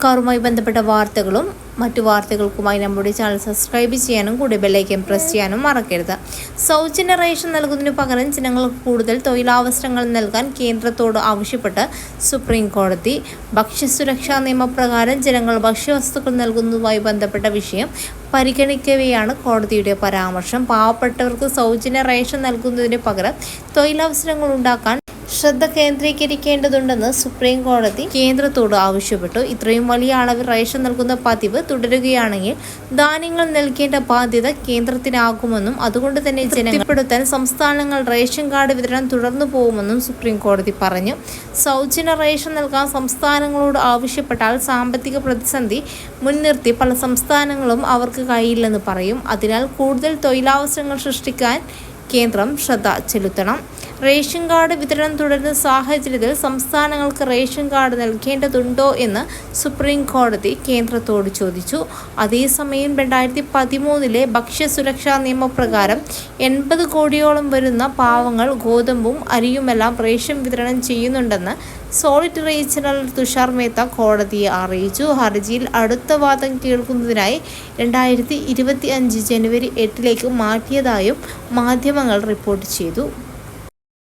സർക്കാരുമായി ബന്ധപ്പെട്ട വാർത്തകളും മറ്റു വാർത്തകൾക്കുമായി നമ്മുടെ ചാനൽ സബ്സ്ക്രൈബ് ചെയ്യാനും കൂടി ബെല്ലൈക്കൻ പ്രസ് ചെയ്യാനും മറക്കരുത്. സൗജന്യ റേഷൻ നൽകുന്നതിനു പകരം ജനങ്ങൾക്ക് കൂടുതൽ തൊഴിലവസരങ്ങൾ നൽകാൻ കേന്ദ്രത്തോട് ആവശ്യപ്പെട്ട് സുപ്രീം കോടതി. ഭക്ഷ്യസുരക്ഷാ നിയമപ്രകാരം ജനങ്ങൾ ഭക്ഷ്യവസ്തുക്കൾ നൽകുന്നതുമായി ബന്ധപ്പെട്ട വിഷയം പരിഗണിക്കവെയാണ് കോടതിയുടെ പരാമർശം. പാവപ്പെട്ടവർക്ക് സൗജന്യ റേഷൻ നൽകുന്നതിന് പകരം തൊഴിലവസരങ്ങൾ ഉണ്ടാക്കാൻ ശ്രദ്ധ കേന്ദ്രീകരിക്കേണ്ടതുണ്ടെന്ന് സുപ്രീം കോടതി കേന്ദ്രത്തോട് ആവശ്യപ്പെട്ടു. ഇത്രയും വലിയ അളവിൽ റേഷൻ നൽകുന്ന പതിവ് തുടരുകയാണെങ്കിൽ ധാന്യങ്ങൾ നൽകേണ്ട ബാധ്യത കേന്ദ്രത്തിനാകുമെന്നും അതുകൊണ്ട് തന്നെ ജനപ്പെടുത്താൻ സംസ്ഥാനങ്ങൾ റേഷൻ കാർഡ് വിതരണം തുടർന്നു പോകുമെന്നും സുപ്രീം കോടതി പറഞ്ഞു. സൗജന്യ റേഷൻ നൽകാൻ സംസ്ഥാനങ്ങളോട് ആവശ്യപ്പെട്ടാൽ സാമ്പത്തിക പ്രതിസന്ധി മുൻനിർത്തി പല സംസ്ഥാനങ്ങളും അവർക്ക് കഴിയില്ലെന്ന് പറയും. അതിനാൽ കൂടുതൽ തൊഴിലവസരങ്ങൾ സൃഷ്ടിക്കാൻ കേന്ദ്രം ശ്രദ്ധ ചെലുത്തണം. റേഷൻ കാർഡ് വിതരണം തുടരുന്ന സാഹചര്യത്തിൽ സംസ്ഥാനങ്ങൾക്ക് റേഷൻ കാർഡ് നൽകേണ്ടതുണ്ടോ എന്ന് സുപ്രീം കോടതി കേന്ദ്രത്തോട് ചോദിച്ചു. അതേസമയം 2013 ഭക്ഷ്യസുരക്ഷാ നിയമപ്രകാരം 80 കോടിയോളം വരുന്ന പാവങ്ങൾ ഗോതമ്പും അരിയുമെല്ലാം റേഷൻ വിതരണം ചെയ്യുന്നുണ്ടെന്ന് സോളിസിറ്റർ ജനറൽ തുഷാർ മേത്ത കോടതിയെ അറിയിച്ചു. ഹർജിയിൽ അടുത്ത വാദം കേൾക്കുന്നതിനായി 2025 ജനുവരി 8 മാറ്റിയതായും മാധ്യമങ്ങൾ റിപ്പോർട്ട് ചെയ്തു.